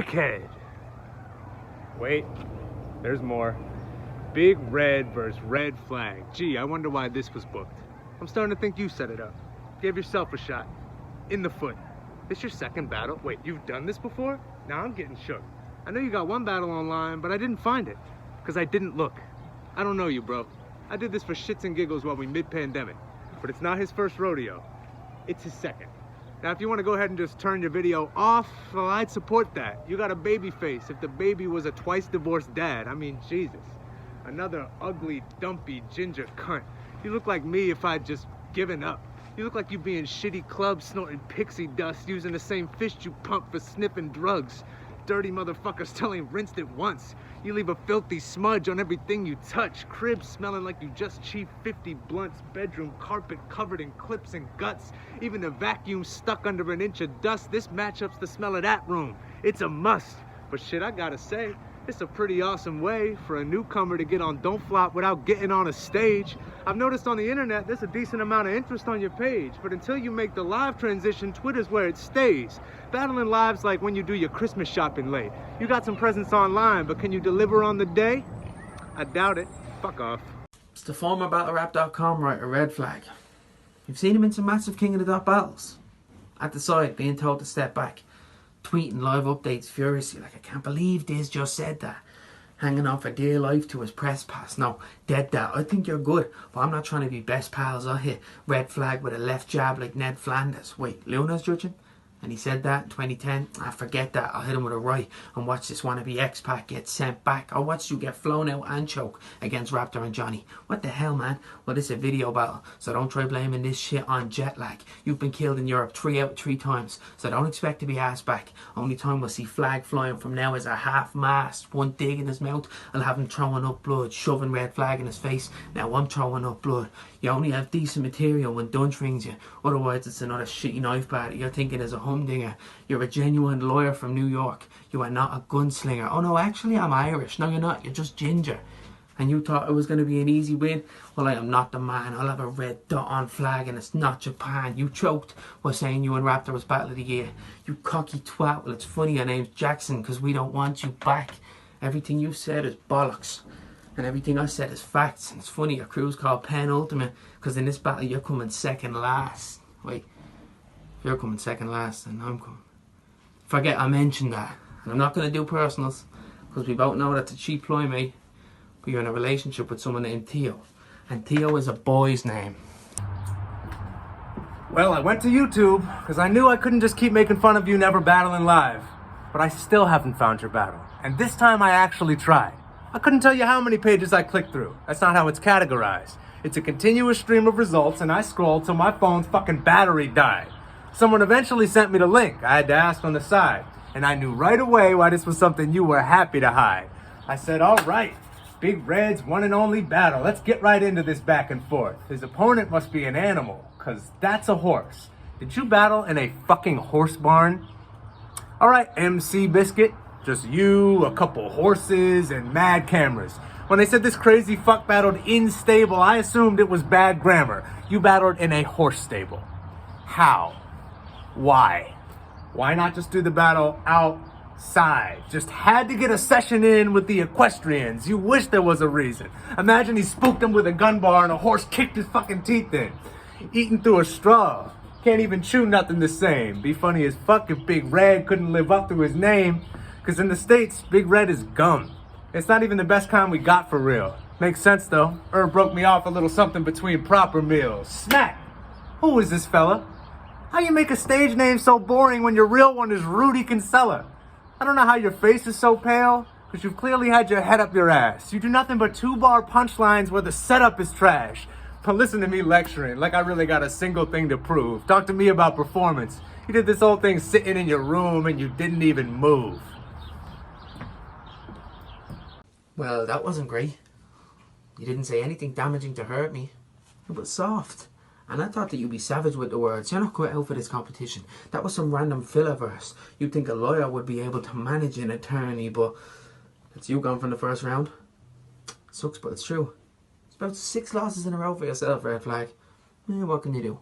dickhead. Wait, there's more. Big Red versus Red Flag. Gee, I wonder why this was booked. I'm starting to think you set it up. Give yourself a shot. In the foot. This your second battle? Wait, you've done this before? Now I'm getting shook. I know you got one battle online, but I didn't find it. Because I didn't look. I don't know you, bro. I did this for shits and giggles while we mid-pandemic. But it's not his first rodeo. It's his second. Now, if you want to go ahead and just turn your video off, well, I'd support that. You got a baby face if the baby was a twice-divorced dad. I mean, Jesus. Another ugly, dumpy, ginger cunt. You look like me if I'd just given up. You look like you be in shitty clubs snorting pixie dust, using the same fist you pump for sniffing drugs. Dirty motherfuckers still ain't rinsed it once. You leave a filthy smudge on everything you touch. Crib smelling like you just cheaped 50 blunts. Bedroom carpet covered in clips and guts. Even the vacuum stuck under an inch of dust. This matchup's the smell of that room. It's a must. But shit, I gotta say, it's a pretty awesome way for a newcomer to get on Don't Flop without getting on a stage. I've noticed on the internet there's a decent amount of interest on your page, but until you make the live transition, Twitter's where it stays. Battling live's like when you do your Christmas shopping late. You got some presents online, but can you deliver on the day? I doubt it. Fuck off. It's the former BattleRap.com writer, Red Flag. You've seen him in some massive King of the Dot battles. At the side, being told to step back. Tweeting live updates furiously, like, I can't believe Diz just said that. Hanging on for dear life to his press pass. No, dead that. I think you're good, but I'm not trying to be best pals. I hit Red Flag with a left jab like Ned Flanders. Wait, Luna's judging? And he said that in 2010. I forget that. I'll hit him with a right and watch this wannabe X-Pac get sent back. I watched you get flown out and choke against Raptor and Johnny. What the hell, man? Well, this is a video battle, so don't try blaming this shit on jet lag. You've been killed in Europe 3 out of 3 times, so don't expect to be asked back. Only time we'll see Flag flying from now is a half-mast, one dig in his mouth. I'll have him throwing up blood, shoving Red Flag in his face. Now I'm throwing up blood. You only have decent material when Dunch rings you. Otherwise, it's another shitty knife battle. You're thinking as a humdinger. You're a genuine lawyer from New York. You are not a gunslinger. Oh no, actually I'm Irish. No, you're not. You're just ginger. And you thought it was going to be an easy win? Well, I am not the man. I'll have a red dot on Flag and it's not Japan. You choked while saying you and Raptor was Battle of the Year. You cocky twat. Well, it's funny your name's Jackson because we don't want you back. Everything you said is bollocks. And everything I said is facts. And it's funny your crew's called Penultimate because in this battle you're coming second last. Wait, if you're coming second last, then I'm coming. Forget I mentioned that. And I'm not going to do personals because we both know that's a cheap ploy, mate. But you're in a relationship with someone named Theo. And Theo is a boy's name. Well, I went to YouTube because I knew I couldn't just keep making fun of you never battling live. But I still haven't found your battle. And this time I actually tried. I couldn't tell you how many pages I clicked through. That's not how it's categorized. It's a continuous stream of results and I scrolled till my phone's fucking battery died. Someone eventually sent me the link. I had to ask on the side. And I knew right away why this was something you were happy to hide. I said, all right, Big Red's one and only battle. Let's get right into this back and forth. His opponent must be an animal, because that's a horse. Did you battle in a fucking horse barn? All right, MC Biscuit. Just you, a couple horses, and mad cameras. When they said this crazy fuck battled in stable, I assumed it was bad grammar. You battled in a horse stable. How? Why? Why not just do the battle outside? Just had to get a session in with the equestrians. You wish there was a reason. Imagine he spooked him with a gun bar and a horse kicked his fucking teeth in. Eating through a straw. Can't even chew nothing the same. Be funny as fuck if Big Red couldn't live up to his name. Because in the States, Big Red is gum. It's not even the best kind we got for real. Makes sense though. Herb broke me off a little something between proper meals. Smack! Who is this fella? How you make a stage name so boring when your real one is Rudy Kinsella? I don't know how your face is so pale, because you've clearly had your head up your ass. You do nothing but 2-bar punchlines where the setup is trash. But listen to me lecturing like I really got a single thing to prove. Talk to me about performance. You did this whole thing sitting in your room and you didn't even move. Well, that wasn't great. You didn't say anything damaging to hurt me. It was soft. And I thought that you'd be savage with the words. You're not cut out for this competition. That was some random filler verse. You'd think a lawyer would be able to manage an attorney, but it's you gone from the first round. Sucks, but it's true. It's about 6 losses in a row for yourself, Red Flag. What can you do?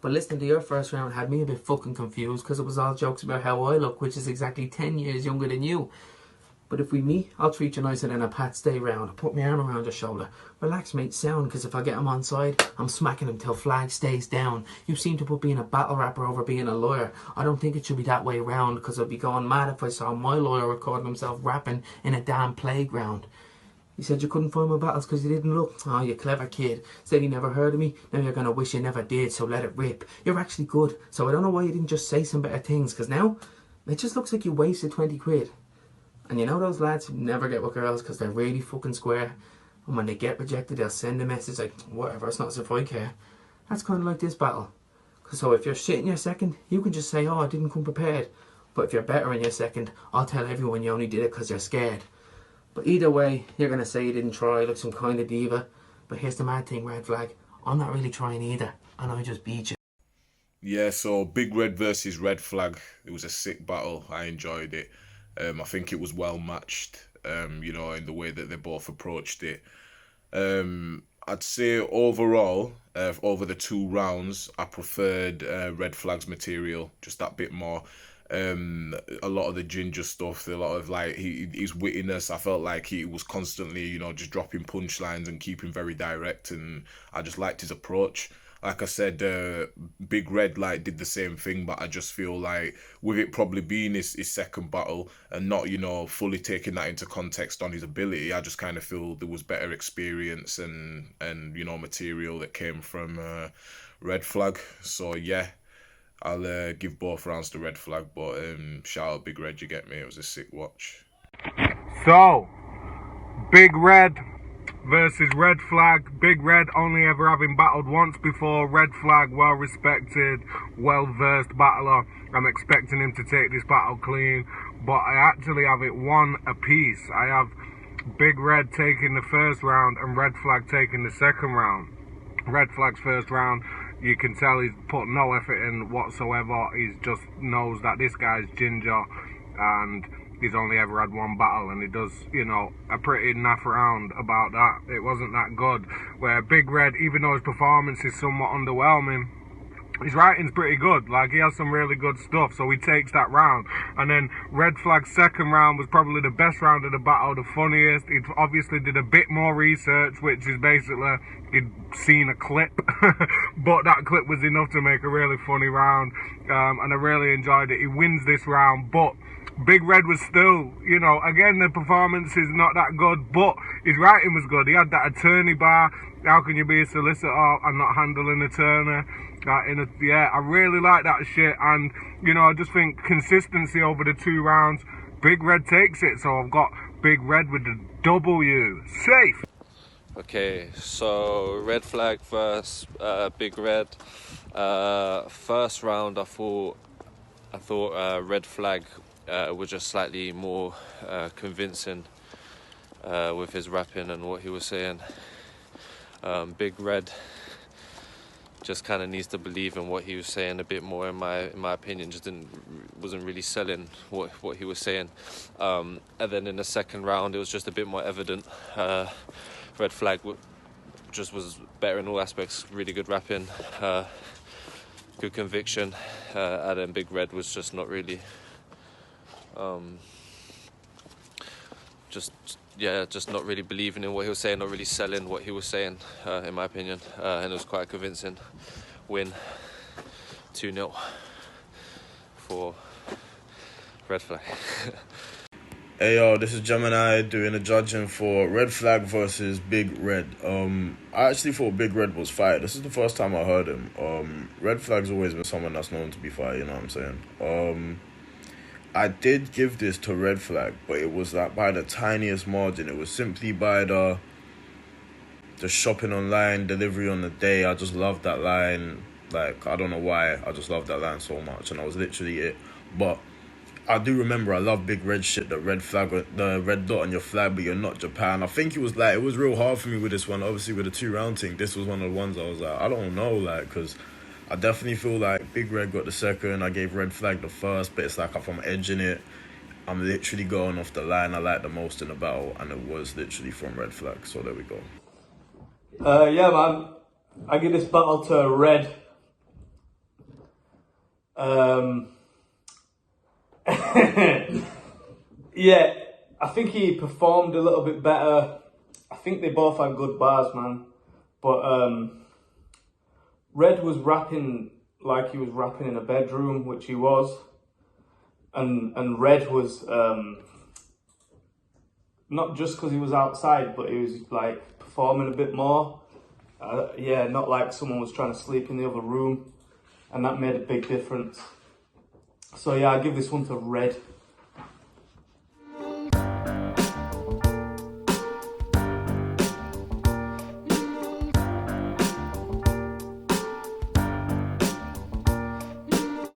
But listening to your first round had me a bit fucking confused because it was all jokes about how I look, which is exactly 10 years younger than you. But if we meet, I'll treat you nicer than a pat stay round. I'll put my arm around your shoulder. Relax, mate, sound, because if I get him on side, I'm smacking him till flag stays down. You seem to put being a battle rapper over being a lawyer. I don't think it should be that way round, because I'd be going mad if I saw my lawyer recording himself rapping in a damn playground. You said you couldn't find my battles because you didn't look. Oh, you clever kid. Said you never heard of me. Now you're going to wish you never did, so let it rip. You're actually good, so I don't know why you didn't just say some better things, because now it just looks like you wasted 20 quid. And you know those lads who never get with girls because they're really fucking square, and when they get rejected they'll send a message like, whatever, it's not as if I care. That's kind of like this battle. So if you're shit in your second, you can just say, oh, I didn't come prepared. But if you're better in your second, I'll tell everyone you only did it because you're scared. But either way, you're going to say you didn't try like some kind of diva. But here's the mad thing, Red Flag. I'm not really trying either, and I just beat you. Yeah, so Big Red versus Red Flag. It was a sick battle. I enjoyed it. I think it was well matched, you know, in the way that they both approached it. I'd say overall, over the 2 rounds, I preferred Red Flag's material, just that bit more. A lot of the ginger stuff, a lot of like his wittiness, I felt like he was constantly, you know, just dropping punchlines and keeping very direct, and I just liked his approach. Like I said, Big Red like did the same thing, but I just feel like with it probably being his second battle and not, you know, fully taking that into context on his ability, I just kind of feel there was better experience and you know, material that came from Red Flag. So yeah, I'll give both rounds to Red Flag, but shout out Big Red, you get me? It was a sick watch. So, Big Red versus Red Flag. Big Red only ever having battled once before. Red Flag, well-respected, well-versed battler. I'm expecting him to take this battle clean, but I actually have it 1 apiece. I have Big Red taking the first round and Red Flag taking the second round. Red Flag's first round, you can tell he's put no effort in whatsoever. He just knows that this guy's ginger and he's only ever had 1 battle, and he does, you know, a pretty naff round about that. It wasn't that good. Where Big Red, even though his performance is somewhat underwhelming, his writing's pretty good. Like, he has some really good stuff, so he takes that round. And then Red Flag's second round was probably the best round of the battle, the funniest. He obviously did a bit more research, which is basically he'd seen a clip, but that clip was enough to make a really funny round, and I really enjoyed it. He wins this round, but Big Red was still, you know, again, the performance is not that good, but his writing was good. He had that attorney bar. How can you be a solicitor and not handle an attorney? Yeah, I really like that shit, and, you know, I just think consistency over the 2 rounds, Big Red takes it, so I've got Big Red with the W. Safe! Okay, so Red Flag versus Big Red. First round, I thought Red Flag was just slightly more convincing with his rapping and what he was saying. Big Red just kind of needs to believe in what he was saying a bit more, in my opinion. Just wasn't really selling what he was saying. And then in the second round, it was just a bit more evident. Red Flag just was better in all aspects. Really good rapping, good conviction. And then Big Red was just not really. Just not really believing in what he was saying, not really selling what he was saying, in my opinion. And it was quite a convincing win, 2-0 for Red Flag. Hey yo, this is Gemini doing the judging for Red Flag versus Big Red. I actually thought Big Red was fire. This is the first time I heard him. Red Flag's always been someone that's known to be fire, you know what I'm saying? I did give this to Red Flag, but it was like by the tiniest margin. It was simply by the shopping online, delivery on the day. I just loved that line. Like, I don't know why, I just loved that line so much, and that was literally it. But I do remember I love Big Red shit, the red flag, the red dot on your flag, but you're not Japan. I think it was real hard for me with this one. Obviously with the 2-round thing, this was one of the ones I was like, I don't know, like, because I definitely feel like Big Red got the second, I gave Red Flag the first, but it's like if I'm edging it, I'm literally going off the line I like the most in the battle, and it was literally from Red Flag, so there we go. Yeah, man. I give this battle to Red. Yeah, I think he performed a little bit better. I think they both had good bars, man. But Red was rapping like he was rapping in a bedroom, which he was. And Red was not just because he was outside, but he was like performing a bit more. Yeah, not like someone was trying to sleep in the other room. And that made a big difference. So yeah, I give this one to Red.